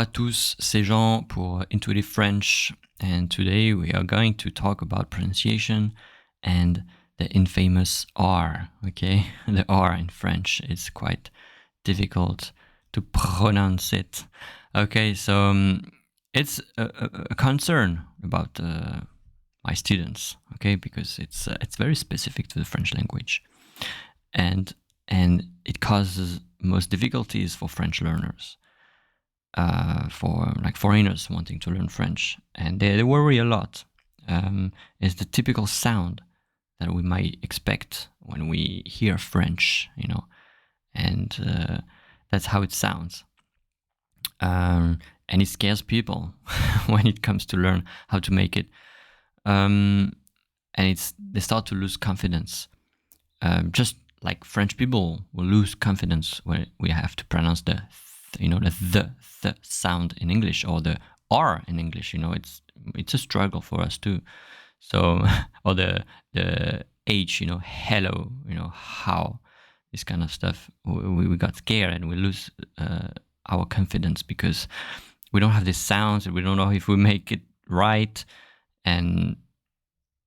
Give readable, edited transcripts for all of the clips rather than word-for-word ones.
à tous, c'est Jean pour Intuitive French, and today we are going to talk about pronunciation and the infamous R, okay? The R in French is quite difficult to pronounce it. Okay, so it's a concern about my students, okay? Because it's very specific to the French language, and it causes most difficulties for French learners. For like foreigners wanting to learn French, and they worry a lot. It's the typical sound that we might expect when we hear French, you know, and that's how it sounds. And it scares people when it comes to learn how to make it. And they start to lose confidence. Just like French people will lose confidence when we have to pronounce the sound in English, or the R in English. You know, it's a struggle for us too. So, or the H, you know, hello, you know, how, this kind of stuff. We got scared and we lose our confidence because we don't have these sounds and we don't know if we make it right. And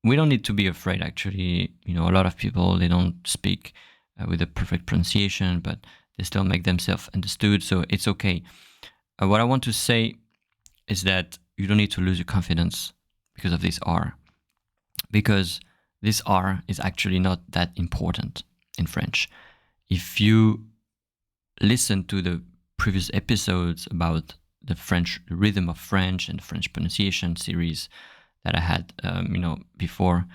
we don't need to be afraid, actually. You know, a lot of people, they don't speak with a perfect pronunciation, but they still make themselves understood, so it's okay. What I want to say is that you don't need to lose your confidence because of this R, because this R is actually not that important in French. If you listen to the previous episodes about the rhythm of French and the French pronunciation series that I had, before,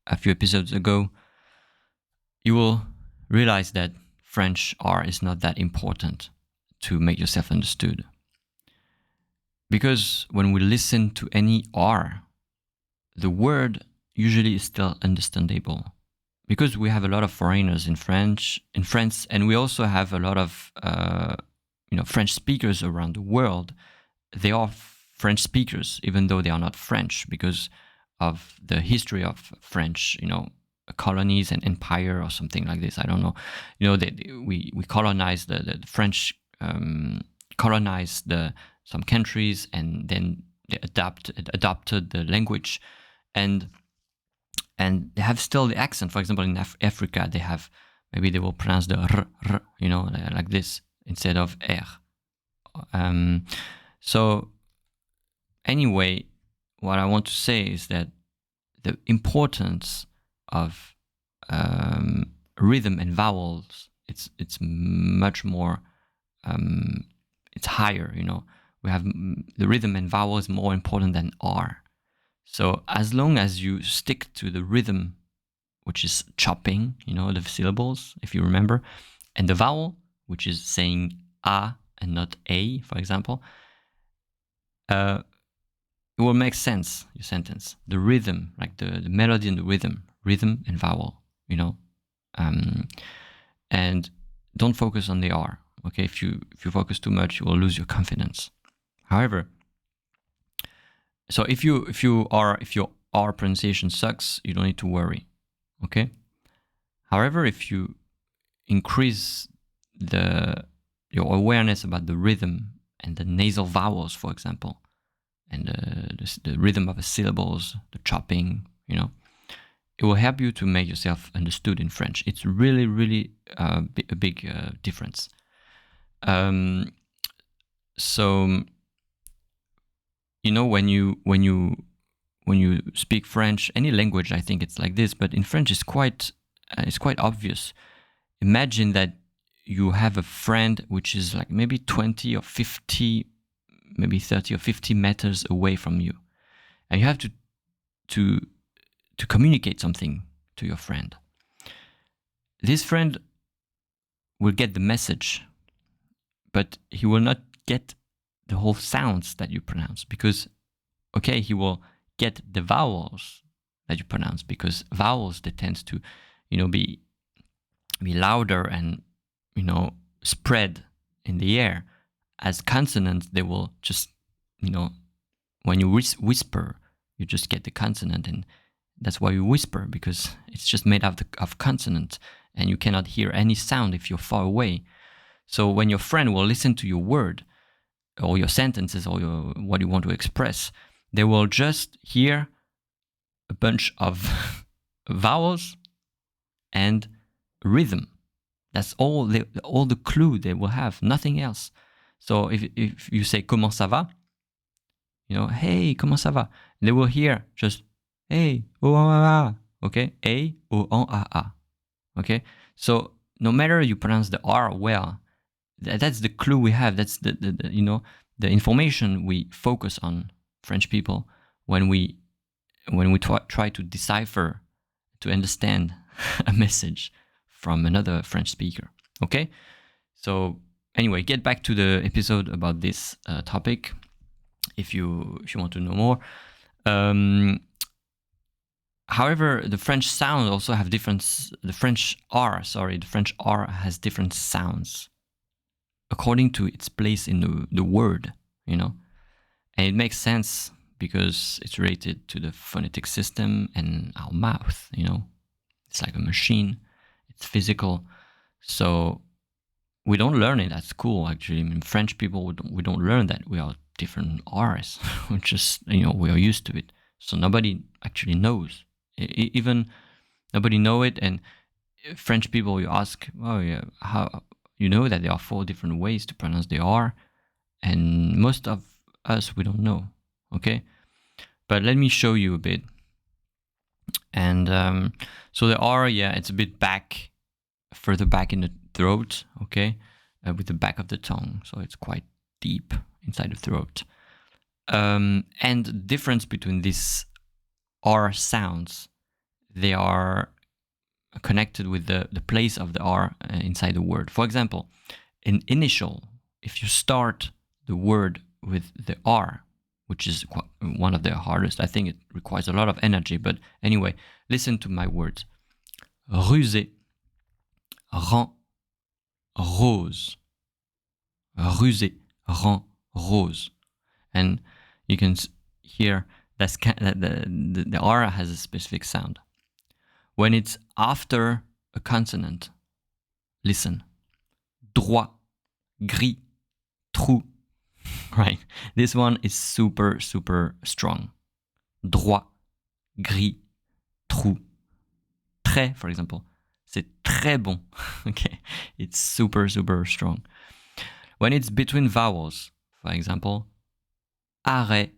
a few episodes ago, you will realize that French R is not that important to make yourself understood. Because when we listen to any R, the word usually is still understandable. Because we have a lot of foreigners in France, and we also have a lot of French speakers around the world. They are French speakers, even though they are not French, because of the history of French, colonies and empire or something like this. I don't know. We colonized the French colonized some countries, and then they adopted the language, and they have still the accent. For example, in Africa, they will pronounce the r, like this instead of r. So anyway, what I want to say is that the importance of rhythm and vowels, it's much more, it's higher. We have the rhythm and vowel is more important than R. So as long as you stick to the rhythm, which is chopping, the syllables, if you remember, and the vowel, which is saying a and not a, for example, it will make sense, your sentence. The rhythm, like the melody and the rhythm and vowel, and don't focus on the R. Okay, if you focus too much, you will lose your confidence. However, so if your R pronunciation sucks, you don't need to worry. Okay. However, if you increase your awareness about the rhythm and the nasal vowels, for example, and the rhythm of the syllables, the chopping, it will help you to make yourself understood in French. It's really, really a big difference. So, when you speak French, any language, I think it's like this, but in French, it's quite obvious. Imagine that you have a friend which is like maybe 20 or 50, maybe 30 or 50 meters away from you, and you have to communicate something to your friend. This friend will get the message, but he will not get the whole sounds that you pronounce, because, okay, he will get the vowels that you pronounce, because vowels, they tend to, be louder and, spread in the air. As consonants, they will just, when you whisper, you just get the consonant, and that's why you whisper, because it's just made of consonant, and you cannot hear any sound if you're far away. So when your friend will listen to your word, or your sentences or what you want to express, they will just hear a bunch of vowels and rhythm. That's all the clue they will have, nothing else. So if you say comment ça va, hey, comment ça va? They will hear just hey, o-a-a, okay? A, o-a-a, okay? So no matter you pronounce the R well, that's the clue we have. That's the information we focus on, French people, when we try to decipher, to understand a message from another French speaker. Okay? So anyway, get back to the episode about this topic if you want to know more. However, the French sound also have different. The French R has different sounds according to its place in the word, and it makes sense because it's related to the phonetic system and our mouth. It's like a machine. It's physical. So we don't learn it at school, actually. I mean, French people, we don't learn that we are different R's. We just, we are used to it. So nobody actually knows. Even nobody know it. And French people, you ask, oh yeah, how you know that there are 4 different ways to pronounce the R, and most of us, we don't know, okay? But let me show you a bit. And so the R, it's a bit further back in the throat, okay? With the back of the tongue, so it's quite deep inside the throat. And the difference between these R sounds, they are connected with the place of the R inside the word. For example, in initial, if you start the word with the R, which is one of the hardest, I think it requires a lot of energy, but anyway, listen to my words. Rusé, rend, rose. Rusé, rend, rose. And you can hear that the R has a specific sound. When it's after a consonant, listen. Droit, gris, trou. Right? This one is super, super strong. Droit, gris, trou. Très, for example. C'est très bon. Okay? It's super, super strong. When it's between vowels, for example, arrêt,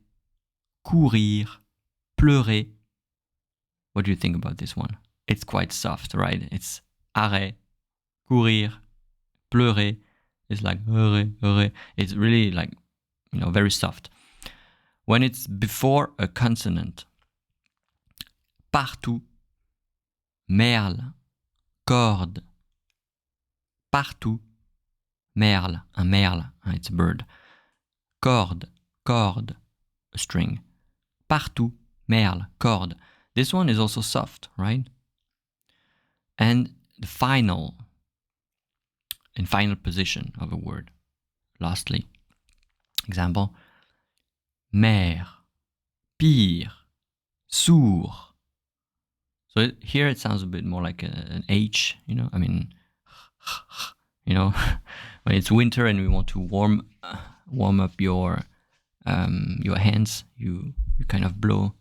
courir, pleurer. What do you think about this one? It's quite soft, right? It's arrêt, courir, pleurer. It's like heureux. It's really like, very soft. When it's before a consonant, partout, merle, corde. Partout, merle, un merle, it's a bird. Corde, a string. Partout, merle, corde. This one is also soft, right? And the final position of a word. Lastly, example, mère, pire, sourd. So here it sounds a bit more like an H, I mean, when it's winter and we want to warm up your hands, you kind of blow.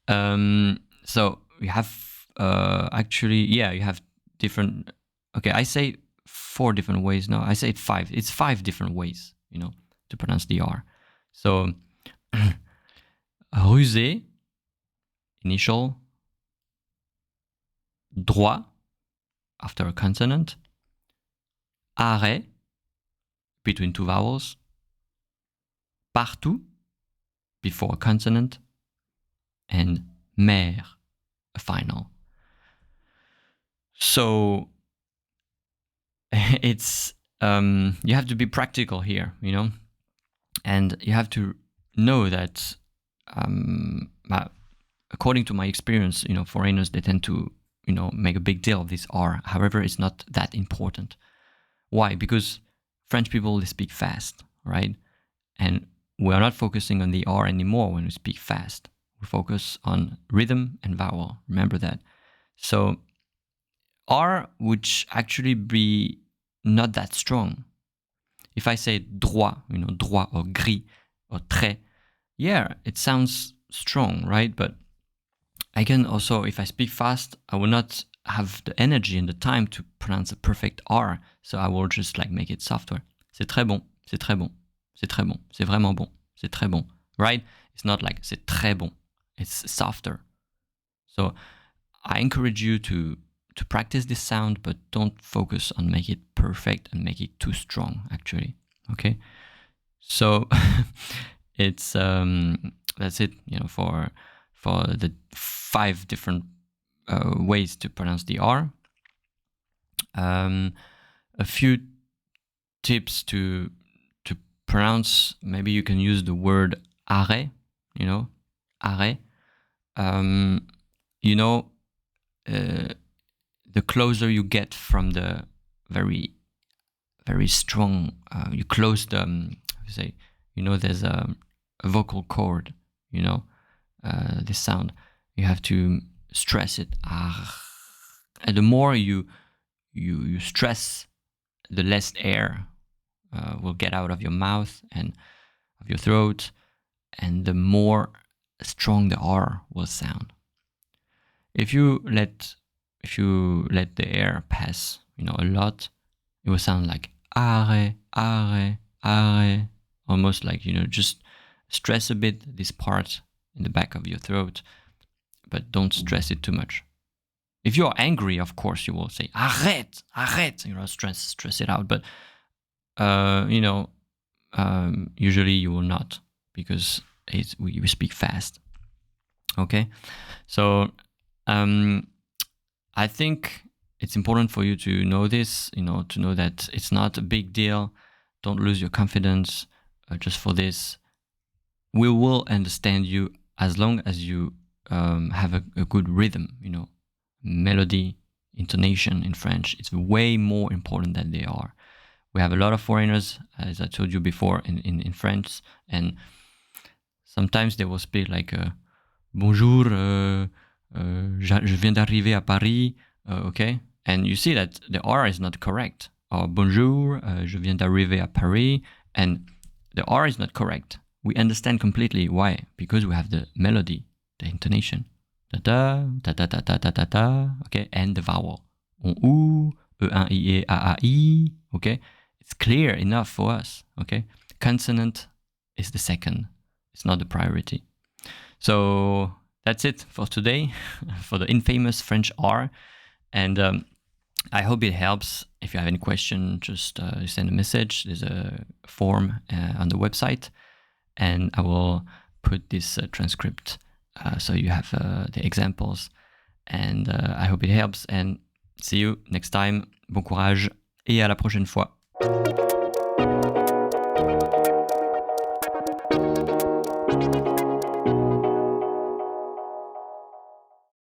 So we have you have different. Okay, I say 4 different ways. No, I say it 5. It's 5 different ways, to pronounce the R. So rusé, initial. Droit, after a consonant. Arrêt, between 2 vowels. Partout, before a consonant. And mère, a final. So it's you have to be practical here, and you have to know that according to my experience, foreigners, they tend to make a big deal of this R. However, it's not that important. Why? Because French people, they speak fast, right? And we are not focusing on the R anymore when we speak fast. We focus on rhythm and vowel. Remember that. So R would actually be not that strong If I say droit, droit or gris or trait, yeah, it sounds strong, right? But I can also, if I speak fast, I will not have the energy and the time to pronounce a perfect R, so I will just like make it softer. C'est très bon, c'est très bon, c'est très bon, c'est vraiment bon, c'est très bon, right? It's not like c'est très bon, it's softer. So I encourage you to practice this sound, but don't focus on make it perfect and make it too strong, actually, okay? So it's, that's it, for the 5 different ways to pronounce the R. A few tips to pronounce. Maybe you can use the word arrêt. Arrêt. The closer you get from the very, very strong, you close the, there's a vocal cord. This sound. You have to stress it. And the more you stress, the less air will get out of your mouth and of your throat, and the more strong the R will sound. If you let the air pass, a lot, it will sound like arrêt, arrêt, arrêt, almost like, just stress a bit this part in the back of your throat, but don't stress it too much. If you're angry, of course, you will say arrête, arrête, stress it out. But usually you will not, because we speak fast. Okay, so I think it's important for you to know this. To know that it's not a big deal. Don't lose your confidence just for this. We will understand you as long as you have a good rhythm, melody, intonation in French. It's way more important than they are. We have a lot of foreigners, as I told you before, in French, and sometimes they will speak like bonjour, je viens d'arriver à Paris, okay? And you see that the R is not correct. Or bonjour, je viens d'arriver à Paris, and the R is not correct. We understand completely why, because we have the melody, the intonation, da da da da da da da da, okay, and the vowel, on ou, e1 i a i, okay. It's clear enough for us, okay. Consonant is the second; it's not the priority. So that's it for today, for the infamous French R, and I hope it helps. If you have any question, just send a message. There's a form on the website. And I will put this transcript so you have the examples. And I hope it helps. And see you next time. Bon courage et à la prochaine fois.